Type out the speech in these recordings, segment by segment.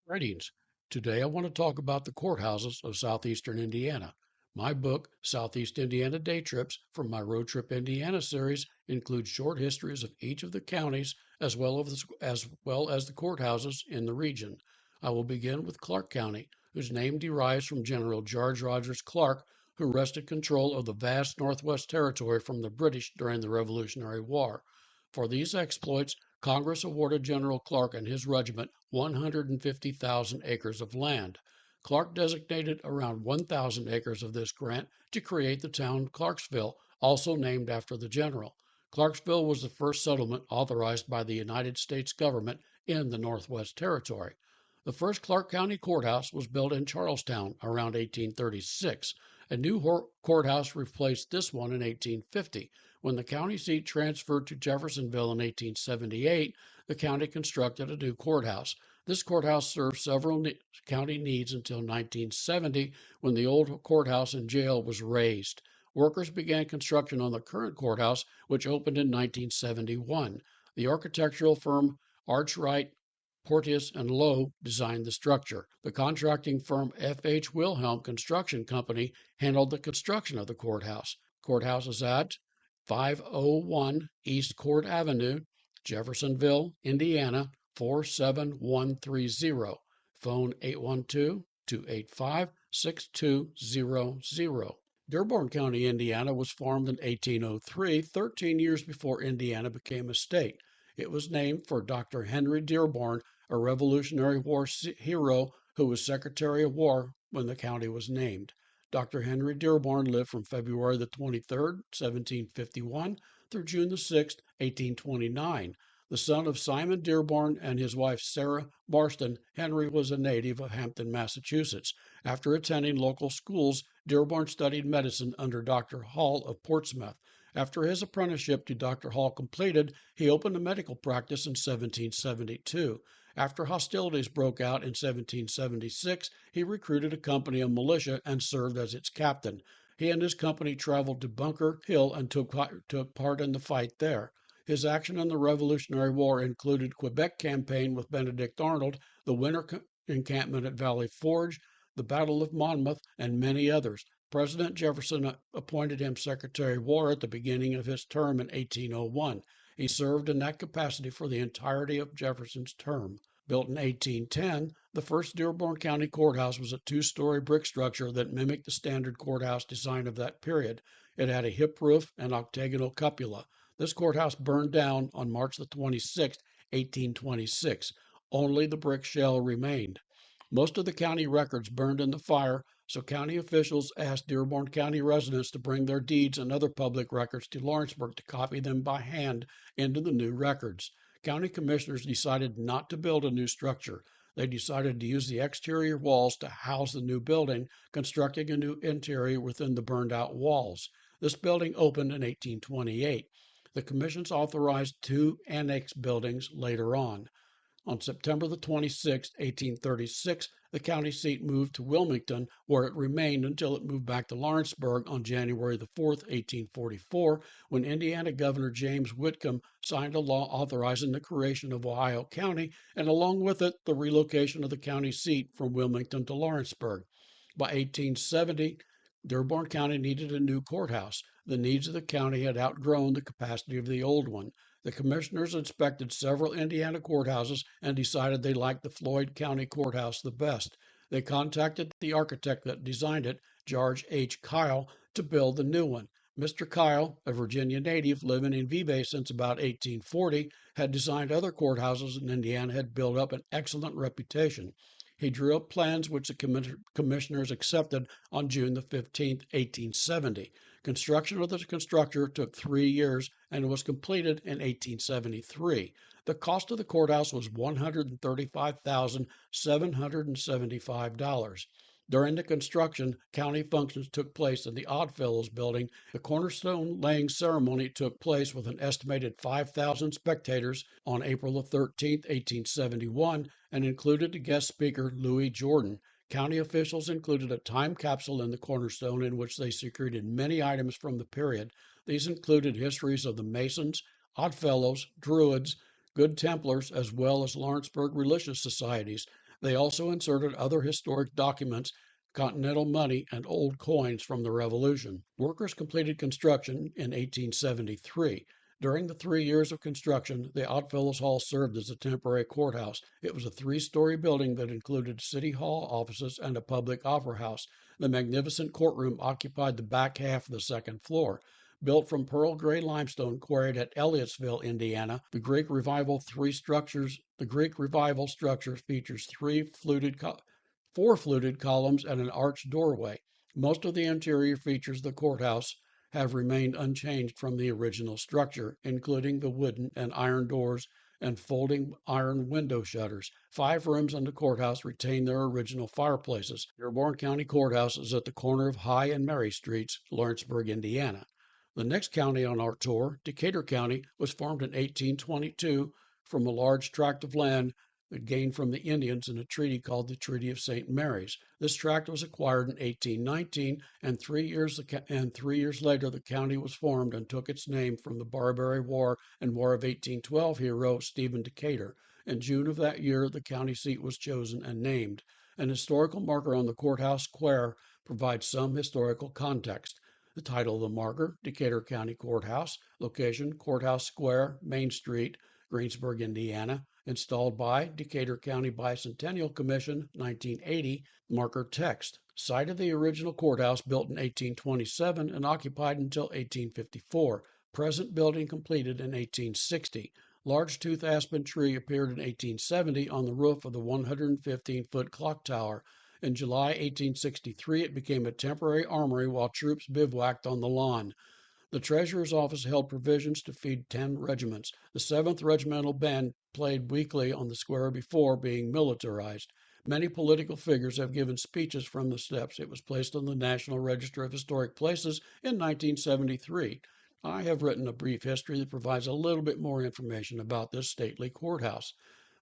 Greetings. Today I want to talk about the courthouses of southeastern Indiana. My book, Southeast Indiana Day Trips from my Road Trip Indiana series, includes short histories of each of the counties as well as the courthouses in the region. I will begin with Clark County, whose name derives from General George Rogers Clark, who wrested control of the vast Northwest Territory from the British during the Revolutionary War. For these exploits, Congress awarded General Clark and his regiment 150,000 acres of land. Clark designated around 1,000 acres of this grant to create the town Clarksville, also named after the general. Clarksville was the first settlement authorized by the United States government in the Northwest Territory. The first Clark County courthouse was built in Charlestown around 1836. A new courthouse replaced this one in 1850. When the county seat transferred to Jeffersonville in 1878, the county constructed a new courthouse. This courthouse served several county needs until 1970, when the old courthouse and jail was razed. Workers began construction on the current courthouse, which opened in 1971. The architectural firm Archright, Porteous and Lowe designed the structure. The contracting firm F.H. Wilhelm Construction Company handled the construction of the courthouse. Courthouse is at 501 East Court Avenue, Jeffersonville, Indiana 47130. Phone 812-285-6200. Dearborn County, Indiana was formed in 1803, 13 years before Indiana became a state. It was named for Dr. Henry Dearborn, a Revolutionary War hero who was Secretary of War when the county was named. Dr. Henry Dearborn lived from February the 23rd, 1751 through June the 6th, 1829. The son of Simon Dearborn and his wife Sarah Marston, Henry was a native of Hampton, Massachusetts. After attending local schools, Dearborn studied medicine under Dr. Hall of Portsmouth. After his apprenticeship to Dr. Hall completed, he opened a medical practice in 1772. After hostilities broke out in 1776, he recruited a company of militia and served as its captain. He and his company traveled to Bunker Hill and took part in the fight there. His action in the Revolutionary War included Quebec campaign with Benedict Arnold, the winter encampment at Valley Forge, the Battle of Monmouth, and many others. President Jefferson appointed him Secretary of War at the beginning of his term in 1801. He served in that capacity for the entirety of Jefferson's term. Built in 1810, the first Dearborn County courthouse was a two-story brick structure that mimicked the standard courthouse design of that period. It had a hip roof and octagonal cupola. This courthouse burned down on March the 26th, 1826. Only the brick shell remained. Most of the county records burned in the fire, so county officials asked Dearborn County residents to bring their deeds and other public records to Lawrenceburg to copy them by hand into the new records. County commissioners decided not to build a new structure. They decided to use the exterior walls to house the new building, constructing a new interior within the burned out walls. This building opened in 1828. The commissions authorized two annex buildings later on. On September the 26th, 1836, the county seat moved to Wilmington, where it remained until it moved back to Lawrenceburg on January the 4th, 1844, when Indiana Governor James Whitcomb signed a law authorizing the creation of Ohio County, and along with it, the relocation of the county seat from Wilmington to Lawrenceburg. By 1870, Dearborn County needed a new courthouse. The needs of the county had outgrown the capacity of the old one. The commissioners inspected several Indiana courthouses and decided they liked the Floyd County Courthouse the best. They contacted the architect that designed it, George H. Kyle, to build the new one. Mr. Kyle, a Virginia native living in Vive since about 1840, had designed other courthouses in Indiana and had built up an excellent reputation. He drew up plans which the commissioners accepted on June the 15th, 1870. Construction of the constructor took 3 years and was completed in 1873. The cost of the courthouse was $135,775. During the construction, county functions took place in the Oddfellows building. The cornerstone laying ceremony took place with an estimated 5,000 spectators on April the 13th, 1871, and included a guest speaker, Louis Jordan. County officials included a time capsule in the cornerstone in which they secreted many items from the period. These included histories of the Masons, Oddfellows, Druids, Good Templars, as well as Lawrenceburg religious societies. They also inserted other historic documents, continental money, and old coins from the Revolution. Workers completed construction in 1873. During the 3 years of construction, the Oddfellows Hall served as a temporary courthouse. It was a three-story building that included city hall offices and a public opera house. The magnificent courtroom occupied the back half of the second floor. Built from pearl gray limestone quarried at Elliottsville, Indiana, the Greek Revival structure features four fluted columns and an arched doorway. Most of the interior features of the courthouse have remained unchanged from the original structure, including the wooden and iron doors and folding iron window shutters. 5 rooms in the courthouse retain their original fireplaces. Dearborn County Courthouse is at the corner of High and Mary Streets, Lawrenceburg, Indiana. The next county on our tour, Decatur County, was formed in 1822 from a large tract of land gained from the Indians in a treaty called the Treaty of St. Mary's. This tract was acquired in 1819, and 3 years later the county was formed and took its name from the Barbary War and War of 1812 hero Stephen Decatur. In June of that year, the county seat was chosen and named. An historical marker on the courthouse square provides some historical context. The title of the marker, Decatur County Courthouse, location, Courthouse Square, Main Street, Greensburg, Indiana, installed by Decatur County Bicentennial Commission, 1980, marker text. Site of the original courthouse built in 1827 and occupied until 1854. Present building completed in 1860. Large tooth aspen tree appeared in 1870 on the roof of the 115-foot clock tower. In July 1863, it became a temporary armory while troops bivouacked on the lawn. The treasurer's office held provisions to feed 10 regiments. The 7th Regimental Band played weekly on the square before being militarized. Many political figures have given speeches from the steps. It was placed on the National Register of Historic Places in 1973. I have written a brief history that provides a little bit more information about this stately courthouse.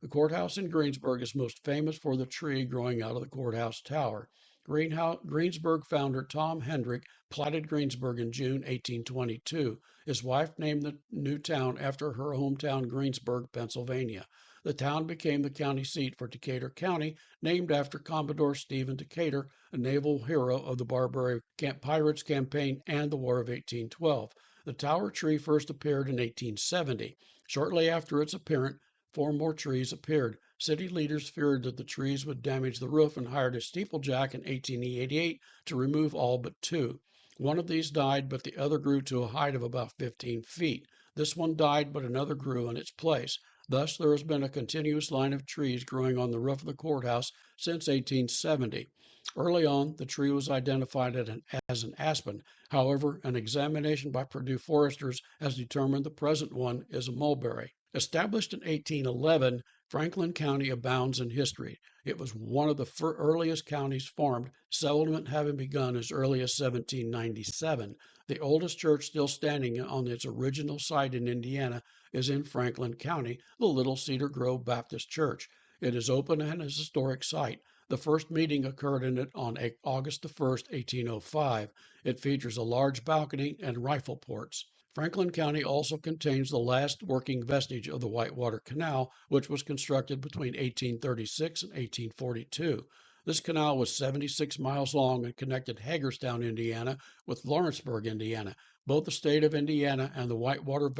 The courthouse in Greensburg is most famous for the tree growing out of the courthouse tower. Greensburg founder Tom Hendrick platted Greensburg in June 1822. His wife named the new town after her hometown, Greensburg, Pennsylvania. The town became the county seat for Decatur County, named after Commodore Stephen Decatur, a naval hero of the Barbary Pirates campaign and the War of 1812. The tower tree first appeared in 1870. Shortly after its appearance, 4 more trees appeared. City leaders feared that the trees would damage the roof and hired a steeplejack in 1888 to remove all but 2. One of these died, but the other grew to a height of about 15 feet. This one died, but another grew in its place. Thus, there has been a continuous line of trees growing on the roof of the courthouse since 1870. Early on, the tree was identified as an aspen. However, an examination by Purdue foresters has determined the present one is a mulberry. Established in 1811, Franklin County abounds in history. It was one of the earliest counties formed, settlement having begun as early as 1797. The oldest church still standing on its original site in Indiana is in Franklin County, the Little Cedar Grove Baptist Church. It is open and is a historic site. The first meeting occurred in it on August 1st, 1805. It features a large balcony and rifle ports. Franklin County also contains the last working vestige of the Whitewater Canal, which was constructed between 1836 and 1842. This canal was 76 miles long and connected Hagerstown, Indiana, with Lawrenceburg, Indiana. Both the state of Indiana and the Whitewater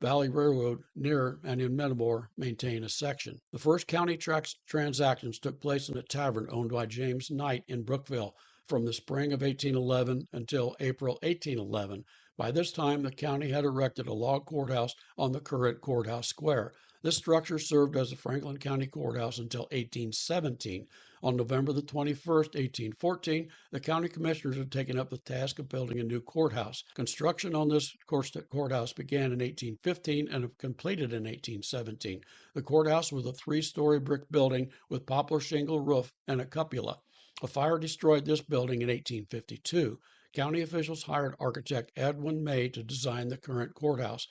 Valley Railroad near and in Metamore maintain a section. The first county transactions took place in a tavern owned by James Knight in Brookville from the spring of 1811 until April 1811. By this time, the county had erected a log courthouse on the current courthouse square. This structure served as the Franklin County Courthouse until 1817. On November the 21st, 1814, the county commissioners had taken up the task of building a new courthouse. Construction on this courthouse began in 1815 and completed in 1817. The courthouse was a 3-story brick building with poplar shingle roof and a cupola. A fire destroyed this building in 1852. County officials hired architect Edwin May to design the current courthouse.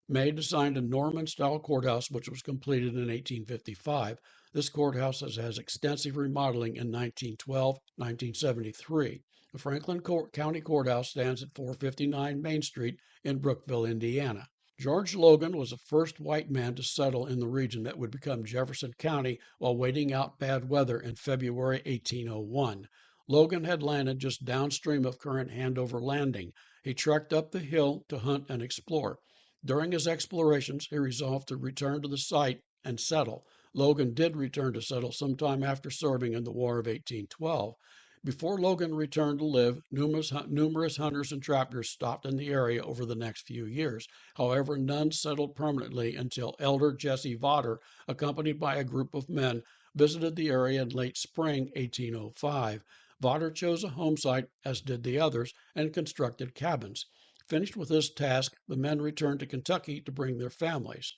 May designed a Norman-style courthouse, which was completed in 1855. This courthouse has extensive remodeling in 1912-1973. The Franklin County Courthouse stands at 459 Main Street in Brookville, Indiana. George Logan was the first white man to settle in the region that would become Jefferson County while waiting out bad weather in February 1801. Logan had landed just downstream of current Handover Landing. He trekked up the hill to hunt and explore. During his explorations, he resolved to return to the site and settle. Logan did return to settle sometime after serving in the War of 1812. Before Logan returned to live, numerous hunters and trappers stopped in the area over the next few years. However, none settled permanently until Elder Jesse Vodder, accompanied by a group of men, visited the area in late spring 1805. Vodder chose a home site, as did the others, and constructed cabins. Finished with this task, the men returned to Kentucky to bring their families.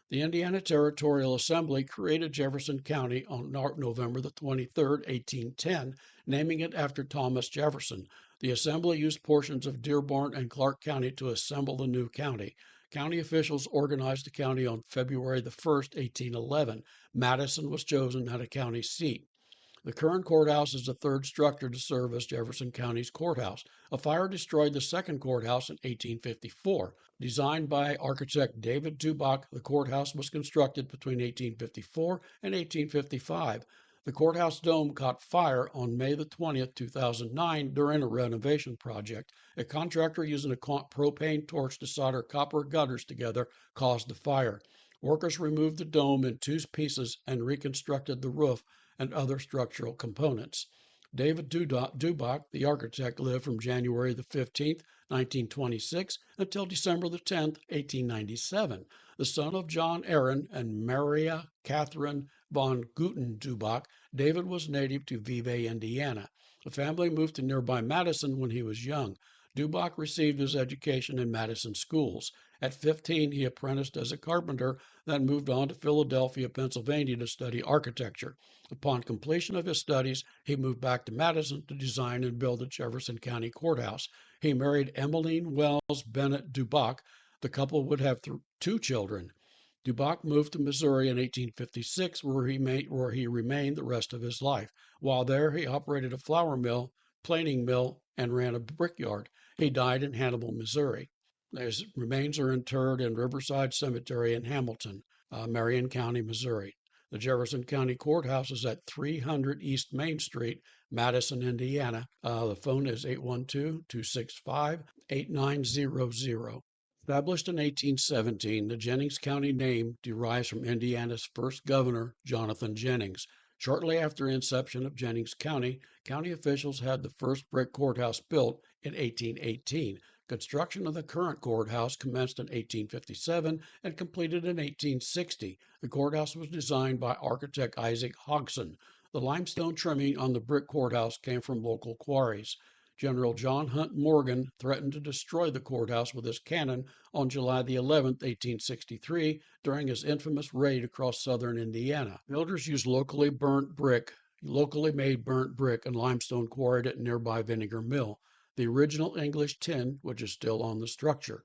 The Indiana Territorial Assembly created Jefferson County on November the 23rd, 1810, naming it after Thomas Jefferson. The Assembly used portions of Dearborn and Clark County to assemble the new county. County officials organized the county on February the 1st, 1811. Madison was chosen as a county seat. The current courthouse is the third structure to serve as Jefferson County's courthouse. A fire destroyed the second courthouse in 1854. Designed by architect David Dubach, the courthouse was constructed between 1854 and 1855. The courthouse dome caught fire on May the 20th, 2009 during a renovation project. A contractor using a propane torch to solder copper gutters together caused the fire. Workers removed the dome in two pieces and reconstructed the roof and other structural components. David Dubach, the architect, lived from January the 15th, 1926 until December the 10th, 1897. The son of John Aaron and Maria Catherine von Guten Dubach, David was native to Vevey, Indiana. The family moved to nearby Madison when he was young. Dubach received his education in Madison schools. At 15, he apprenticed as a carpenter, then moved on to Philadelphia, Pennsylvania to study architecture. Upon completion of his studies, he moved back to Madison to design and build the Jefferson County Courthouse. He married Emmeline Wells Bennett Dubach. The couple would have two children. Dubach moved to Missouri in 1856, where he remained the rest of his life. While there, he operated a flour mill, planing mill, and ran a brickyard. He died in Hannibal, Missouri. His remains are interred in Riverside Cemetery in Hamilton, Marion County, Missouri. The Jefferson County Courthouse is at 300 East Main Street, Madison, Indiana. The phone is 812-265-8900. Established in 1817, the Jennings County name derives from Indiana's first governor, Jonathan Jennings. Shortly after the inception of Jennings County, county officials had the first brick courthouse built in 1818. Construction of the current courthouse commenced in 1857 and completed in 1860. The courthouse was designed by architect Isaac Hodgson. The limestone trimming on the brick courthouse came from local quarries. General John Hunt Morgan threatened to destroy the courthouse with his cannon on July the 11th, 1863, during his infamous raid across southern Indiana. Builders used locally made burnt brick and limestone quarried at nearby Vinegar Mill. The original English tin, which is still on the structure.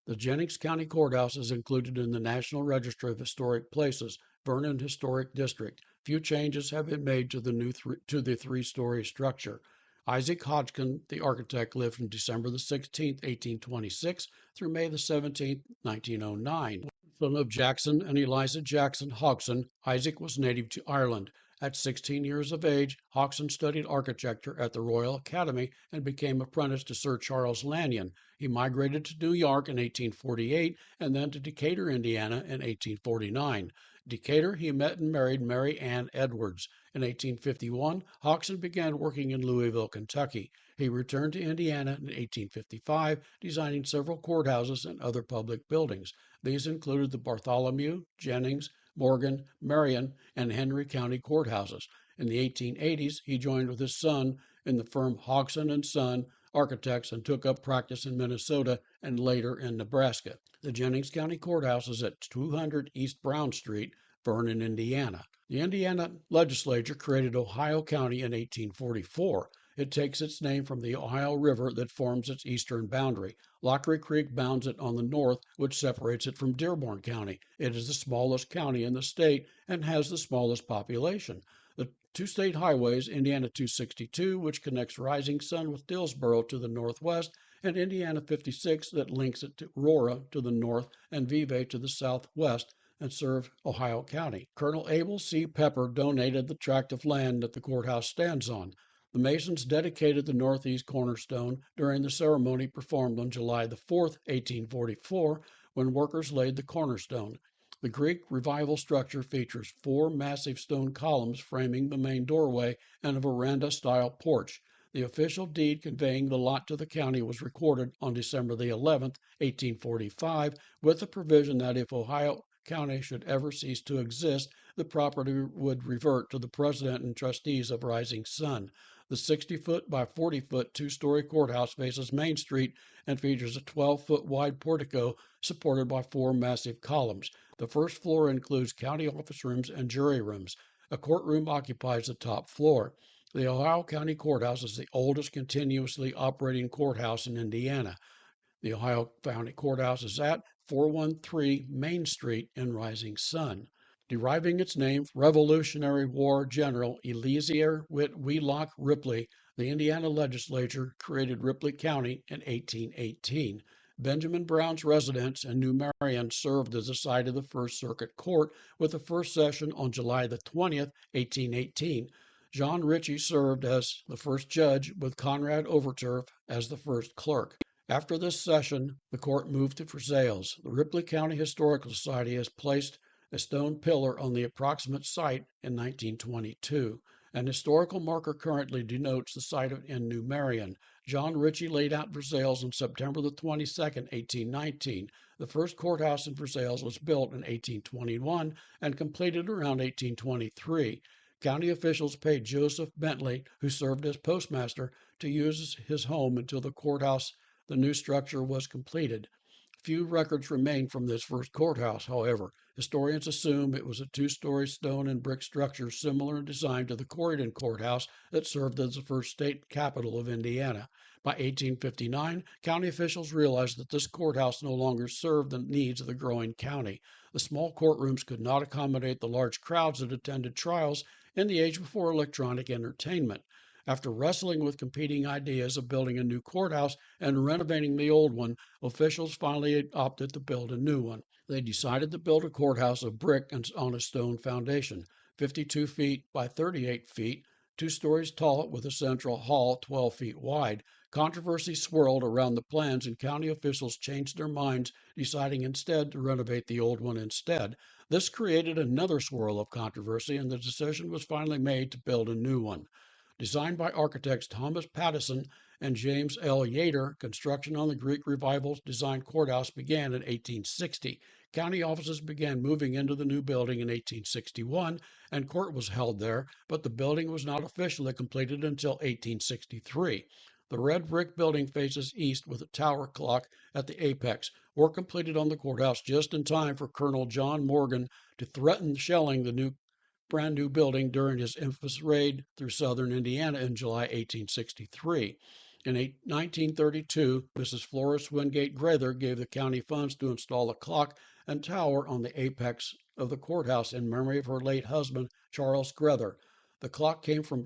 The Jennings County Courthouse is included in the National Register of Historic Places, Vernon Historic District. Few changes have been made to the three-story structure. Isaac Hodgson, the architect, lived from December the 16th, 1826 through May the 17th, 1909. Son of Jackson and Eliza Jackson Hodgson, Isaac was native to Ireland. At 16 years of age, Hodgson studied architecture at the Royal Academy and became apprenticed to Sir Charles Lanyon. He migrated to New York in 1848 and then to Decatur, Indiana in 1849. Decatur, he met and married Mary Ann Edwards. In 1851, Hodgson began working in Louisville, Kentucky. He returned to Indiana in 1855, designing several courthouses and other public buildings. These included the Bartholomew, Jennings, Morgan, Marion, and Henry County courthouses. In the 1880s, he joined with his son in the firm Hodgson and Son Architects and took up practice in Minnesota and later in Nebraska. The Jennings County Courthouse is at 200 East Brown Street, Vernon, Indiana. The Indiana legislature created Ohio County in 1844. It takes its name from the Ohio River that forms its eastern boundary. Lockery Creek bounds it on the north, which separates it from Dearborn County. It is the smallest county in the state and has the smallest population. The two state highways, Indiana 262, which connects Rising Sun with Dillsboro to the northwest, and Indiana 56 that links it to Aurora to the north and Vevay to the southwest and served Ohio County. Colonel Abel C. Pepper donated the tract of land that the courthouse stands on. The Masons dedicated the northeast cornerstone during the ceremony performed on July the 4th, 1844, when workers laid the cornerstone. The Greek Revival structure features 4 massive stone columns framing the main doorway and a veranda-style porch. The official deed conveying the lot to the county was recorded on December the 11th, 1845, with the provision that if Ohio County should ever cease to exist, the property would revert to the president and trustees of Rising Sun. The 60-foot by 40-foot two-story courthouse faces Main Street and features a 12-foot wide portico supported by 4 massive columns. The first floor includes county office rooms and jury rooms. A courtroom occupies the top floor. The Ohio County Courthouse is the oldest continuously operating courthouse in Indiana. The Ohio County Courthouse is at 413 Main Street in Rising Sun. Deriving its name from Revolutionary War General Eleazar Wheelock Ripley, the Indiana legislature created Ripley County in 1818. Benjamin Brown's residence in New Marion served as the site of the First Circuit Court, with the first session on July the 20th, 1818. John Ritchie served as the first judge, with Conrad Overturf as the first clerk. After this session, the court moved to Versailles. The Ripley County Historical Society has placed a stone pillar on the approximate site in 1922. An historical marker currently denotes the site in New Marion. John Ritchie laid out Versailles on September the 22nd, 1819. The first courthouse in Versailles was built in 1821 and completed around 1823. County officials paid Joseph Bentley, who served as postmaster, to use his home until the new structure was completed. Few records remain from this first courthouse, however. Historians assume it was a 2-story stone and brick structure similar in design to the Corydon Courthouse that served as the first state capital of Indiana. By 1859, county officials realized that this courthouse no longer served the needs of the growing county. The small courtrooms could not accommodate the large crowds that attended trials in the age before electronic entertainment. After wrestling with competing ideas of building a new courthouse and renovating the old one, officials finally opted to build a new one. They decided to build a courthouse of brick and on a stone foundation, 52 feet by 38 feet, 2 stories tall with a central hall 12 feet wide. Controversy swirled around the plans and county officials changed their minds, deciding instead to renovate the old one instead. This created another swirl of controversy, and the decision was finally made to build a new one. Designed by architects Thomas Pattison and James L. Yater, construction on the Greek Revival designed courthouse began in 1860. County offices began moving into the new building in 1861, and court was held there, but the building was not officially completed until 1863. The red brick building faces east with a tower clock at the apex. Work completed on the courthouse just in time for Colonel John Morgan to threaten shelling the brand new building during his infamous raid through southern Indiana in July 1863. In 1932, Mrs. Florence Wingate Grather gave the county funds to install a clock and tower on the apex of the courthouse in memory of her late husband, Charles Grather. The clock came from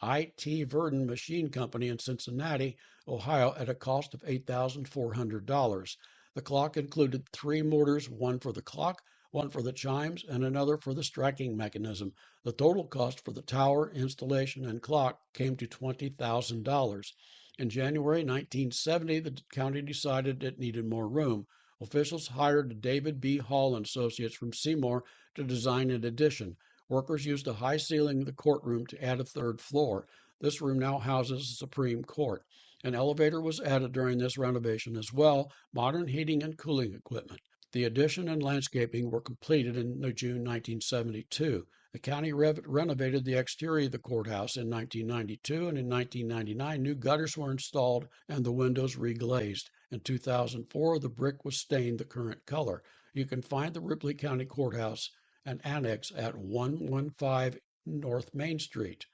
I.T. Verdon Machine Company in Cincinnati, Ohio, at a cost of $8,400. The clock included 3 motors, one for the clock, one for the chimes, and another for the striking mechanism. The total cost for the tower, installation, and clock came to $20,000. In January 1970, the county decided it needed more room. Officials hired David B. Hall and Associates from Seymour to design an addition. Workers used a high ceiling in the courtroom to add a 3rd floor. This room now houses the Supreme Court. An elevator was added during this renovation as well, modern heating and cooling equipment. The addition and landscaping were completed in June 1972. The county renovated the exterior of the courthouse in 1992, and in 1999, new gutters were installed and the windows reglazed. In 2004, the brick was stained the current color. You can find the Ripley County Courthouse and annex at 115 North Main Street.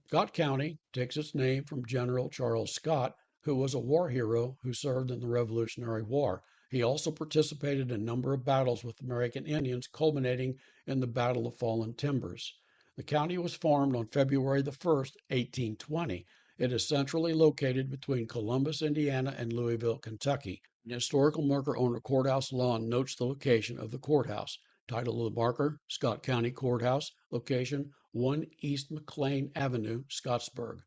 Scott County takes its name from General Charles Scott, who was a war hero who served in the Revolutionary War. He also participated in a number of battles with American Indians, culminating in the Battle of Fallen Timbers. The county was formed on February the 1st, 1820. It is centrally located between Columbus, Indiana, and Louisville, Kentucky. An historical marker on the courthouse lawn notes the location of the courthouse. Title of the marker, Scott County Courthouse, location 1 East McLean Avenue, Scottsburg.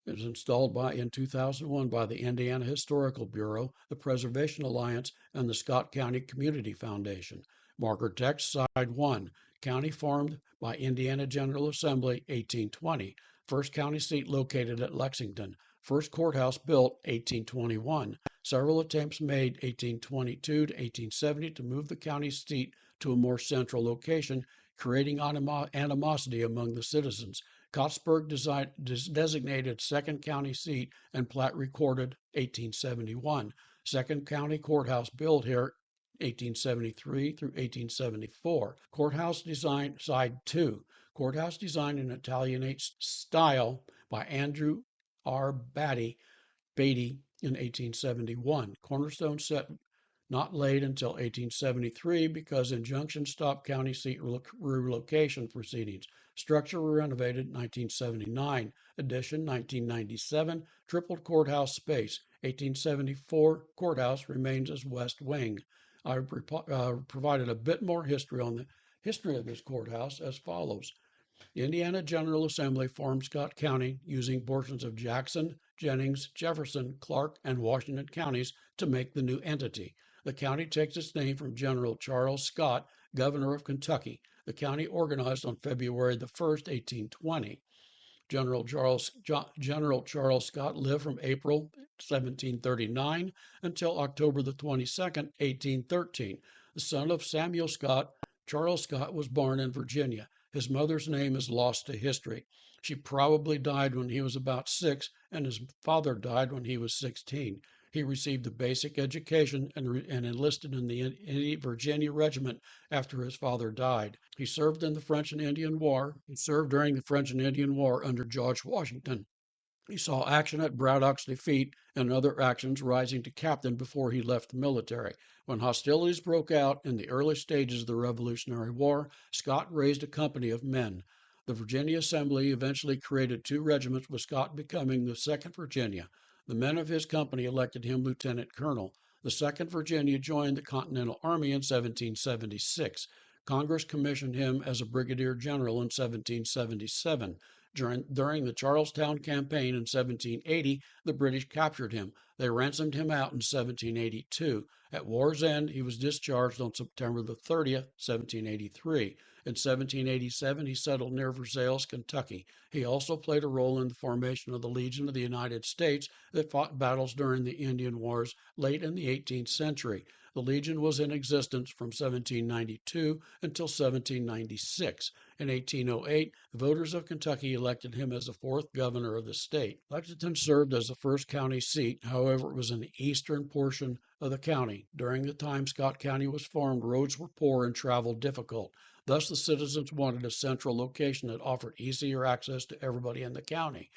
It was installed in 2001 by the Indiana Historical Bureau, the Preservation Alliance, and the Scott County Community Foundation. Marker text, side 1, county formed by Indiana General Assembly, 1820. First county seat located at Lexington. First courthouse built, 1821. Several attempts made, 1822 to 1870, to move the county seat to a more central location, creating animosity among the citizens. Scottsburg designated second county seat and plat recorded 1871. Second county courthouse built here 1873 through 1874. Courthouse design, side 2. Courthouse design in Italianate style by Andrew R. Beatty in 1871. Cornerstone set not laid until 1873 because injunctions stopped county seat relocation proceedings. Structure renovated 1979. Addition 1997. Tripled courthouse space. 1874 courthouse remains as west wing. I provided a bit more history on the history of this courthouse as follows. The Indiana General Assembly formed Scott County using portions of Jackson, Jennings, Jefferson, Clark, and Washington counties to make the new entity. The county takes its name from General Charles Scott, governor of Kentucky. The county organized on February the 1st, 1820. General Charles Scott lived from April 1739 until October the 22nd, 1813. The son of Samuel Scott, Charles Scott was born in Virginia. His mother's name is lost to history. She probably died when he was about 6, and his father died when he was 16. He received a basic education and enlisted in the Virginia Regiment after his father died. He served in the French and Indian War. He served during the French and Indian War under George Washington. He saw action at Braddock's defeat and other actions, rising to captain before he left the military. When hostilities broke out in the early stages of the Revolutionary War, Scott raised a company of men. The Virginia Assembly eventually created 2 regiments, with Scott becoming the 2nd Virginia. The men of his company elected him lieutenant colonel. The 2nd Virginia joined the Continental Army in 1776. Congress commissioned him as a brigadier general in 1777. During the Charlestown campaign in 1780, the British captured him. They ransomed him out in 1782. At war's end, he was discharged on September the 30th, 1783. In 1787, he settled near Versailles, Kentucky. He also played a role in the formation of the Legion of the United States that fought battles during the Indian Wars late in the 18th century. The Legion was in existence from 1792 until 1796. In 1808, the voters of Kentucky elected him as the 4th governor of the state. Lexington served as the first county seat. However, it was in the eastern portion of the county. During the time Scott County was formed, roads were poor and travel difficult. Thus, the citizens wanted a central location that offered easier access to everybody in the county.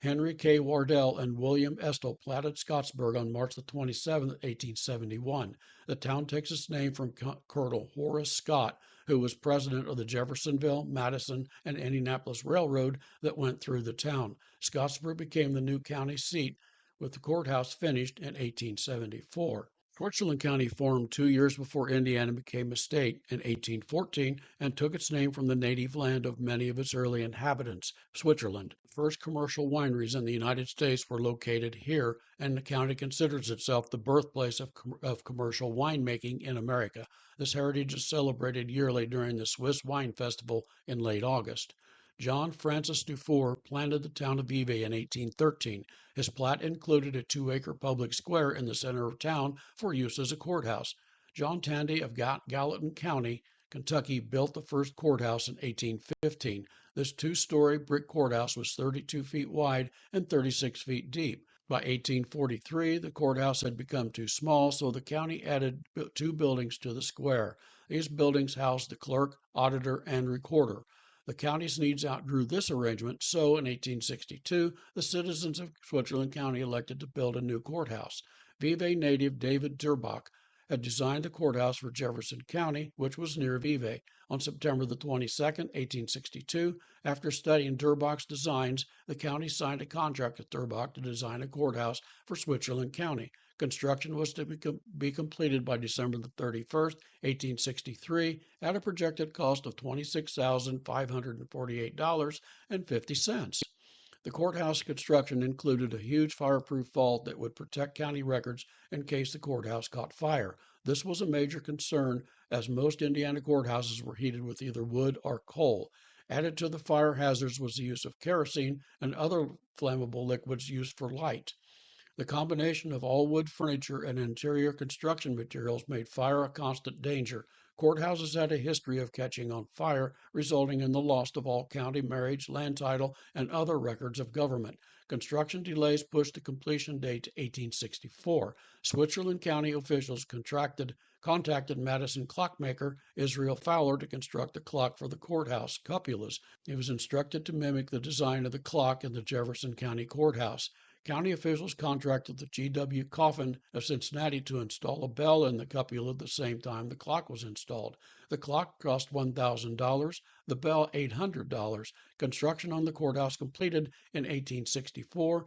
Henry K. Wardell and William Estill platted Scottsburg on March the 27th, 1871. The town takes its name from Colonel Horace Scott, who was president of the Jeffersonville, Madison, and Indianapolis Railroad that went through the town. Scottsburg became the new county seat, with the courthouse finished in 1874. Switzerland County formed 2 years before Indiana became a state in 1814 and took its name from the native land of many of its early inhabitants, Switzerland. The first commercial wineries in the United States were located here, and the county considers itself the birthplace of commercial winemaking in America. This heritage is celebrated yearly during the Swiss Wine Festival in late August. John Francis Dufour planted the town of Vevey in 1813. His plat included a 2-acre public square in the center of town for use as a courthouse. John Tandy of Gallatin County, Kentucky, built the first courthouse in 1815. This 2-story brick courthouse was 32 feet wide and 36 feet deep. By 1843, the courthouse had become too small, so the county added 2 buildings to the square. These buildings housed the clerk, auditor, and recorder. The county's needs outgrew this arrangement, so in 1862, the citizens of Switzerland County elected to build a new courthouse. Vevey native David Durbach had designed the courthouse for Jefferson County, which was near Vevey. On September the 22nd, 1862, after studying Durbach's designs, the county signed a contract with Durbach to design a courthouse for Switzerland County. Construction was to be completed by December the 31st, 1863, at a projected cost of $26,548.50. The courthouse construction included a huge fireproof vault that would protect county records in case the courthouse caught fire. This was a major concern as most Indiana courthouses were heated with either wood or coal. Added to the fire hazards was the use of kerosene and other flammable liquids used for light. The combination of all wood furniture and interior construction materials made fire a constant danger. Courthouses had a history of catching on fire, resulting in the loss of all county marriage, land title, and other records of government. Construction delays pushed the completion date to 1864. Switzerland County officials contacted Madison clockmaker Israel Fowler to construct the clock for the courthouse cupolas. He was instructed to mimic the design of the clock in the Jefferson County courthouse. County officials contracted the G.W. Coffin of Cincinnati to install a bell in the cupola at the same time the clock was installed. The clock cost $1,000, the bell $800. Construction on the courthouse completed in 1864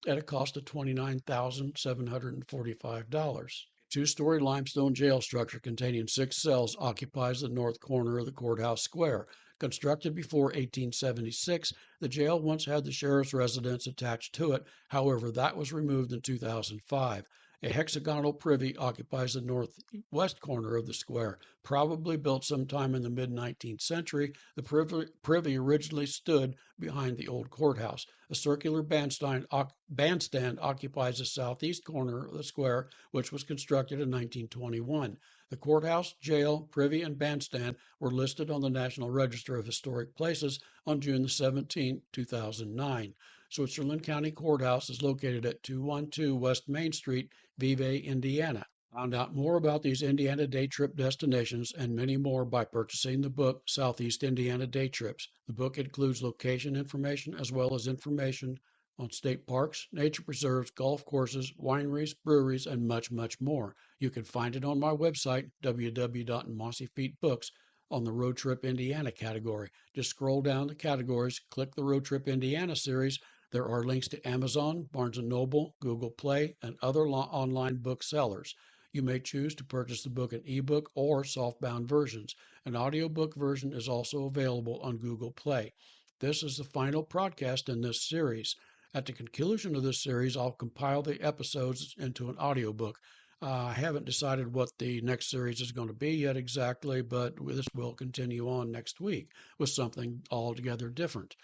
at a cost of $29,745. Two-story limestone jail structure containing 6 cells occupies the north corner of the courthouse square. Constructed before 1876, the jail once had the sheriff's residence attached to it. However, that was removed in 2005. A hexagonal privy occupies the northwest corner of the square. Probably built sometime in the mid-19th century, the privy originally stood behind the old courthouse. A circular bandstand occupies the southeast corner of the square, which was constructed in 1921. The courthouse, jail, privy, and bandstand were listed on the National Register of Historic Places on June 17, 2009. Switzerland County Courthouse is located at 212 West Main Street, Vevey, Indiana. Found out more about these Indiana day trip destinations and many more by purchasing the book Southeast Indiana Day Trips. The book includes location information as well as information on state parks, nature preserves, golf courses, wineries, breweries, and much, much more. You can find it on my website, www.mossyfeetbooks, on the Road Trip Indiana category. Just scroll down the categories, click the Road Trip Indiana series. There are links to Amazon, Barnes & Noble, Google Play, and other online booksellers. You may choose to purchase the book in ebook or softbound versions. An audiobook version is also available on Google Play. This is the final podcast in this series. At the conclusion of this series, I'll compile the episodes into an audiobook. I haven't decided what the next series is going to be yet exactly, but this will continue on next week with something altogether different.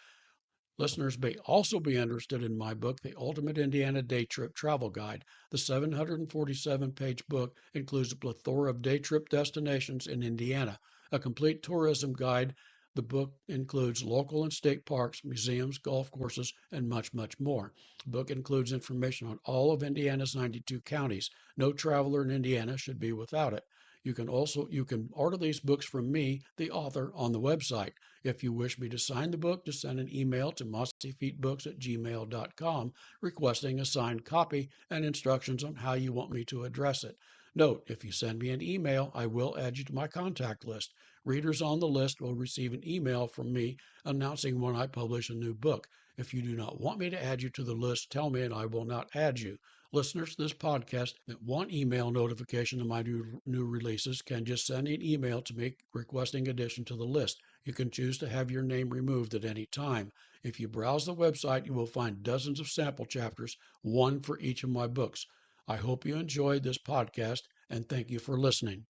Listeners may also be interested in my book, The Ultimate Indiana Day Trip Travel Guide. The 747-page book includes a plethora of day trip destinations in Indiana, a complete tourism guide. The book includes local and state parks, museums, golf courses, and much, much more. The book includes information on all of Indiana's 92 counties. No traveler in Indiana should be without it. You can order these books from me, the author, on the website. If you wish me to sign the book, just send an email to mossyfeetbooks@gmail.com requesting a signed copy and instructions on how you want me to address it. Note, if you send me an email, I will add you to my contact list. Readers on the list will receive an email from me announcing when I publish a new book. If you do not want me to add you to the list, tell me and I will not add you. Listeners to this podcast that want email notification of my new releases can just send an email to me requesting addition to the list. You can choose to have your name removed at any time. If you browse the website, you will find dozens of sample chapters, one for each of my books. I hope you enjoyed this podcast, and thank you for listening.